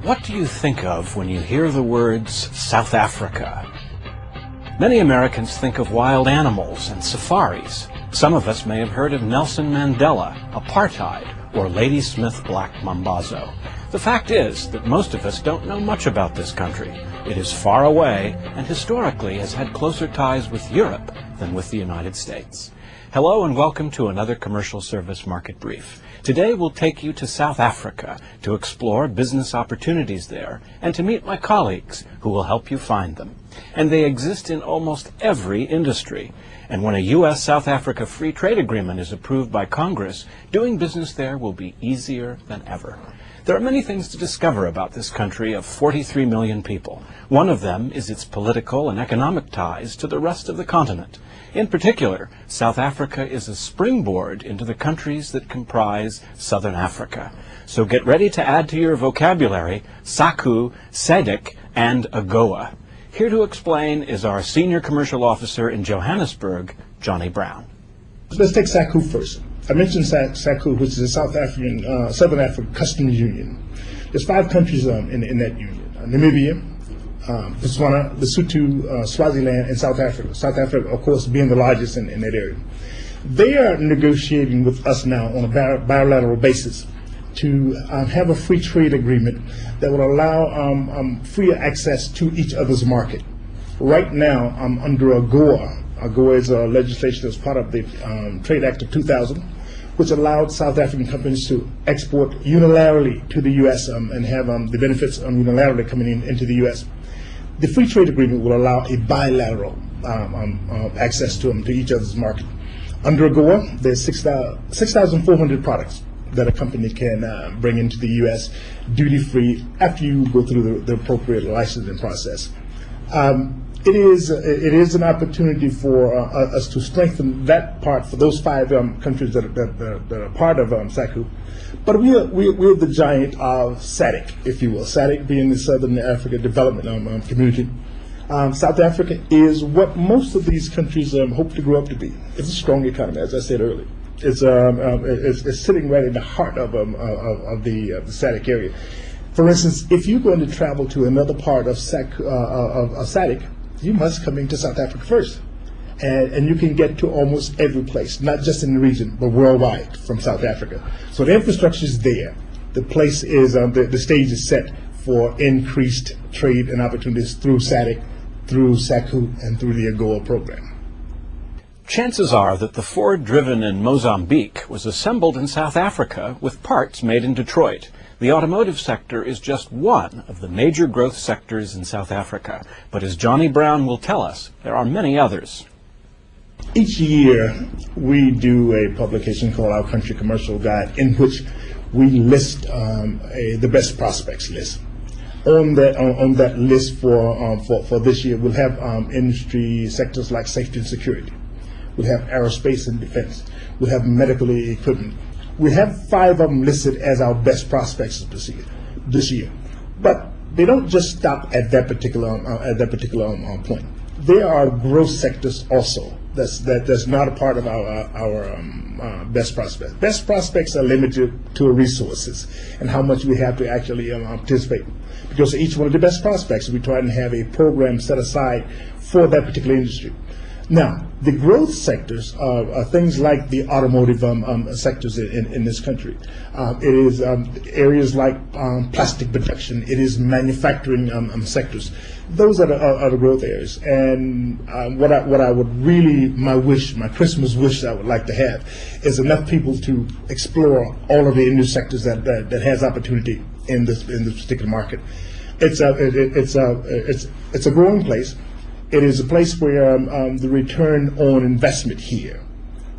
What do you think of when you hear the words South Africa? Many Americans think of wild animals and safaris. Some of us may have heard of Nelson Mandela, apartheid, or Ladysmith Black Mambazo. The fact is that most of us don't know much about this country. It is far away and historically has had closer ties with Europe than with the United States. Hello and welcome to another Commercial Service Market Brief. Today we'll take you to South Africa to explore business opportunities there and to meet my colleagues who will help you find them. And they exist in almost every industry. And when a U.S.-South Africa Free Trade Agreement is approved by Congress, doing business there will be easier than ever. There are many things to discover about this country of 43 million people. One of them is its political and economic ties to the rest of the continent. In particular, South Africa is a springboard into the countries that comprise Southern Africa. So get ready to add to your vocabulary SACU, SADC, and AGOA. Here to explain is our Senior Commercial Officer in Johannesburg, Johnny Brown. Let's take SACU first. I mentioned SACU, which is the Southern African Customs Union. There's 5 countries in that union. Namibia, Botswana, Lesotho, Swaziland, and South Africa. South Africa, of course, being the largest in that area. They are negotiating with us now on a bilateral basis to have a free trade agreement that will allow freer access to each other's market. Right now, under AGOA. AGOA is a legislation that's part of the Trade Act of 2000, which allowed South African companies to export unilaterally to the U.S. And have the benefits unilaterally coming into the U.S. The free trade agreement will allow a bilateral access to each other's market. Under AGOA, there's 6,400 products that a company can bring into the U.S. duty-free after you go through the appropriate licensing process. It is an opportunity for us to strengthen that part for those 5 countries that are part of SACU. But we're the giant of SADC, if you will. SADC being the Southern Africa Development Community. South Africa is what most of these countries hope to grow up to be. It's a strong economy, as I said earlier. It's sitting right in the heart of the SADC area. For instance, if you're going to travel to another part of SADC, you must come into South Africa first. And you can get to almost every place, not just in the region, but worldwide from South Africa. So the infrastructure is there. The place is, the stage is set for increased trade and opportunities through SADC, through SACU, and through the AGOA program. Chances are that the Ford driven in Mozambique was assembled in South Africa with parts made in Detroit. The automotive sector is just one of the major growth sectors in South Africa. But as Johnny Brown will tell us, there are many others. Each year, we do a publication called Our Country Commercial Guide, in which we list the best prospects list. On that list for this year, we'll have industry sectors like safety and security. We'll have aerospace and defense. We'll have medical equipment. We have 5 of them listed as our best prospects this year. But they don't just stop at that particular point. There are growth sectors also that's not a part of our best prospects. Best prospects are limited to resources and how much we have to actually participate. Because each one of the best prospects, we try and have a program set aside for that particular industry. Now, the growth sectors are things like the automotive sectors in this country. It is areas like plastic production. It is manufacturing sectors. Those are the growth areas. And what I would really, my Christmas wish I would like to have is enough people to explore all of the industry sectors that has opportunity in this particular market. It's a growing place. It is a place where the return on investment here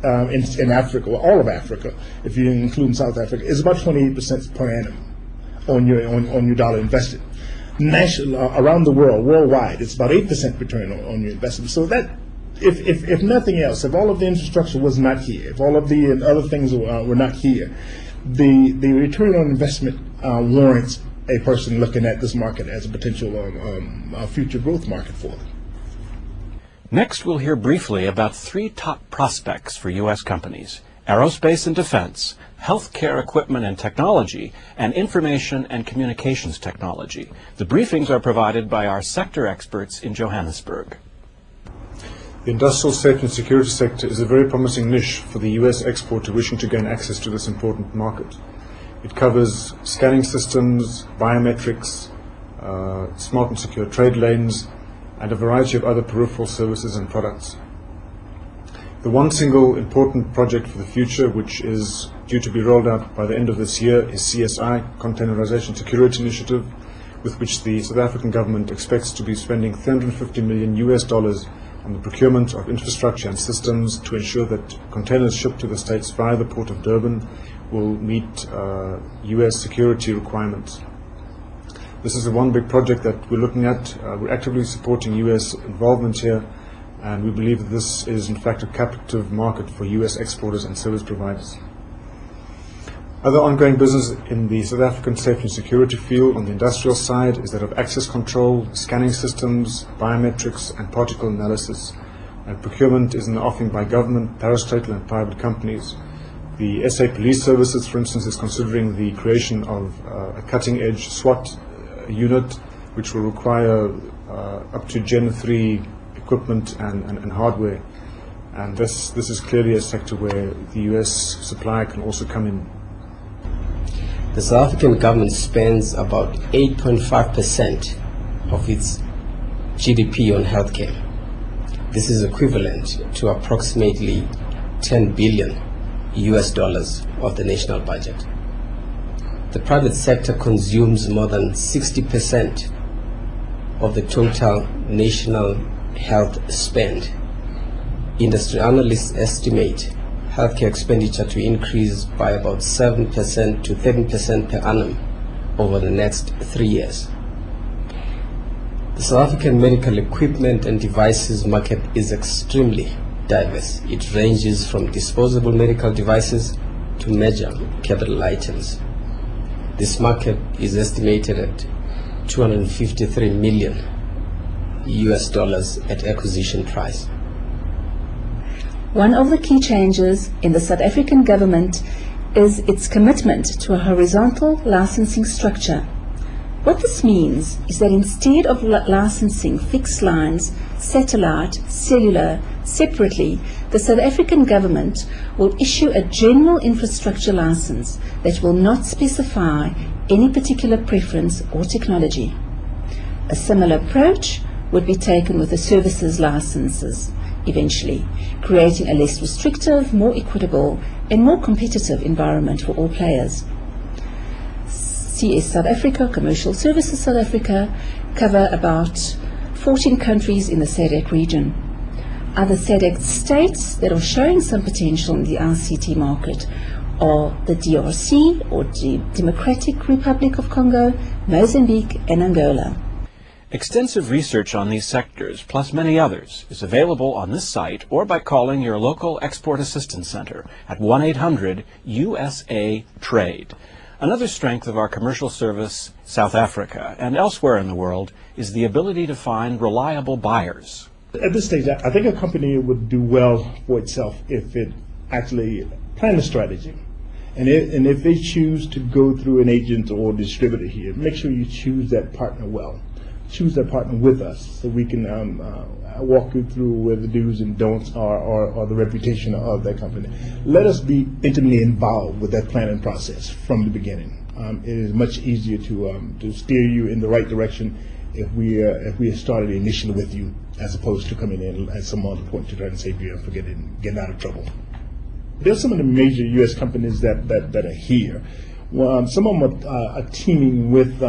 in Africa, or all of Africa, if you include South Africa, is about 28% per annum on your dollar invested. Around the world, worldwide, it's about 8% return on your investment. So that, if nothing else, if all of the infrastructure was not here, if all of the other things were not here, the return on investment warrants a person looking at this market as a potential future growth market for them. Next, we'll hear briefly about 3 top prospects for U.S. companies: aerospace and defense, healthcare equipment and technology, and information and communications technology. The briefings are provided by our sector experts in Johannesburg. The industrial safety and security sector is a very promising niche for the U.S. exporter wishing to gain access to this important market. It covers scanning systems, biometrics, smart and secure trade lanes, and a variety of other peripheral services and products. The one single important project for the future, which is due to be rolled out by the end of this year, is CSI, Containerization Security Initiative, with which the South African government expects to be spending $350 million on the procurement of infrastructure and systems to ensure that containers shipped to the States via the Port of Durban will meet U.S. security requirements. This is the one big project that we're looking at. We're actively supporting U.S. involvement here, and we believe that this is in fact a captive market for U.S. exporters and service providers. Other ongoing business in the South African safety and security field on the industrial side is that of access control, scanning systems, biometrics, and particle analysis. And procurement is an offering by government, parastatal, and private companies. The SA Police Services, for instance, is considering the creation of a cutting-edge SWAT unit, which will require up to Gen 3 equipment and hardware. And this is clearly a sector where the US supply can also come in. The South African government spends about 8.5% of its GDP on healthcare. This is equivalent to approximately $10 billion of the national budget. The private sector consumes more than 60% of the total national health spend. Industry analysts estimate healthcare expenditure to increase by about 7% to 13% per annum over the next 3 years. The South African medical equipment and devices market is extremely diverse. It ranges from disposable medical devices to major capital items. This market is estimated at $253 million at acquisition price. One of the key changes in the South African government is its commitment to a horizontal licensing structure. What this means is that instead of licensing fixed lines, satellite, cellular, separately, the South African government will issue a general infrastructure license that will not specify any particular preference or technology. A similar approach would be taken with the services licenses eventually, creating a less restrictive, more equitable, and more competitive environment for all players. CS South Africa, Commercial Services South Africa, cover about 14 countries in the SADC region. Other SADC states that are showing some potential in the ICT market are the DRC, or the Democratic Republic of Congo, Mozambique, and Angola. Extensive research on these sectors, plus many others, is available on this site or by calling your local Export Assistance Center at 1-800-USA-TRADE. Another strength of our commercial service, South Africa, and elsewhere in the world, is the ability to find reliable buyers. At this stage, I think a company would do well for itself if it actually planned a strategy. And if they choose to go through an agent or distributor here, make sure you choose that partner well. Choose that partner with us so we can walk you through where the do's and don'ts are or the reputation of that company. Let us be intimately involved with that planning process from the beginning. It is much easier to steer you in the right direction if we have started initially with you, as opposed to coming in at some other point to try and save you and getting out of trouble. There's some of the major U.S. companies that are here. Well, some of them are teaming with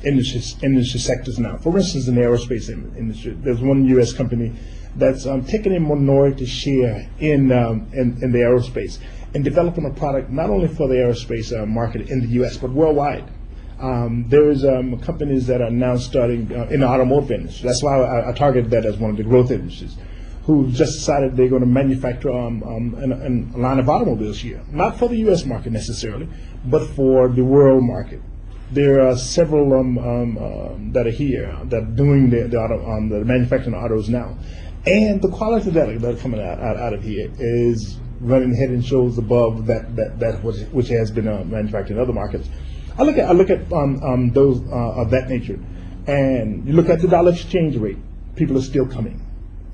industry sectors now. For instance, in the aerospace industry, there's one U.S. company that's taking a minority share in the aerospace and developing a product not only for the aerospace market in the U.S. but worldwide. There's companies that are now starting in the automotive industry. That's why I targeted that as one of the growth industries, who just decided they're going to manufacture a line of automobiles here, not for the U.S. market necessarily, but for the world market. There are several that are here that are doing the manufacturing of autos now, and the quality that are coming out of here is running head and shoulders above that which has been manufactured in other markets. I look at those of that nature, and you look at the dollar exchange rate. People are still coming,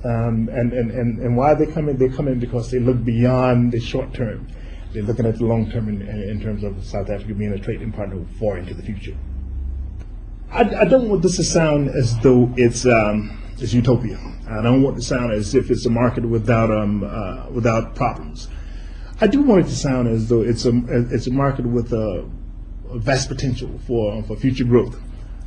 and why are they coming? They're coming because they look beyond the short term. They're looking at the long term in terms of South Africa being a trading partner far into the future. I don't want this to sound as though it's utopia. I don't want it to sound as if it's a market without problems. I do want it to sound as though it's a market with a vast potential for future growth.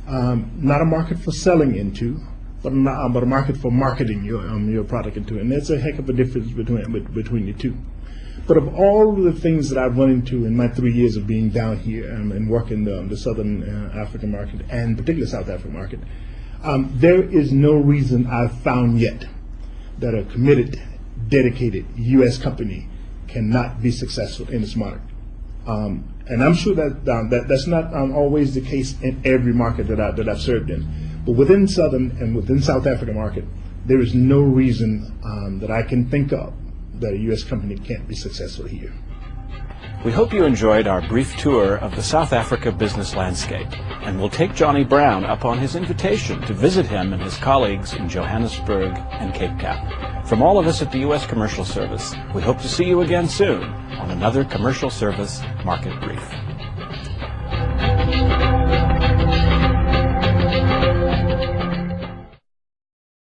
Not a market for selling into, but a market for marketing your product into, and there's a heck of a difference between the two. But of all of the things that I've run into in my 3 years of being down here and working the Southern African market, and particularly South African market, there is no reason I've found yet that a committed, dedicated U.S. company cannot be successful in this market. And I'm sure that's not always the case in every market that I've served in. But within Southern and within South African market, there is no reason that I can think of that a U.S. company can't be successful here. We hope you enjoyed our brief tour of the South Africa business landscape, and we'll take Johnny Brown up on his invitation to visit him and his colleagues in Johannesburg and Cape Town. From all of us at the U.S. Commercial Service, we hope to see you again soon on another Commercial Service Market Brief.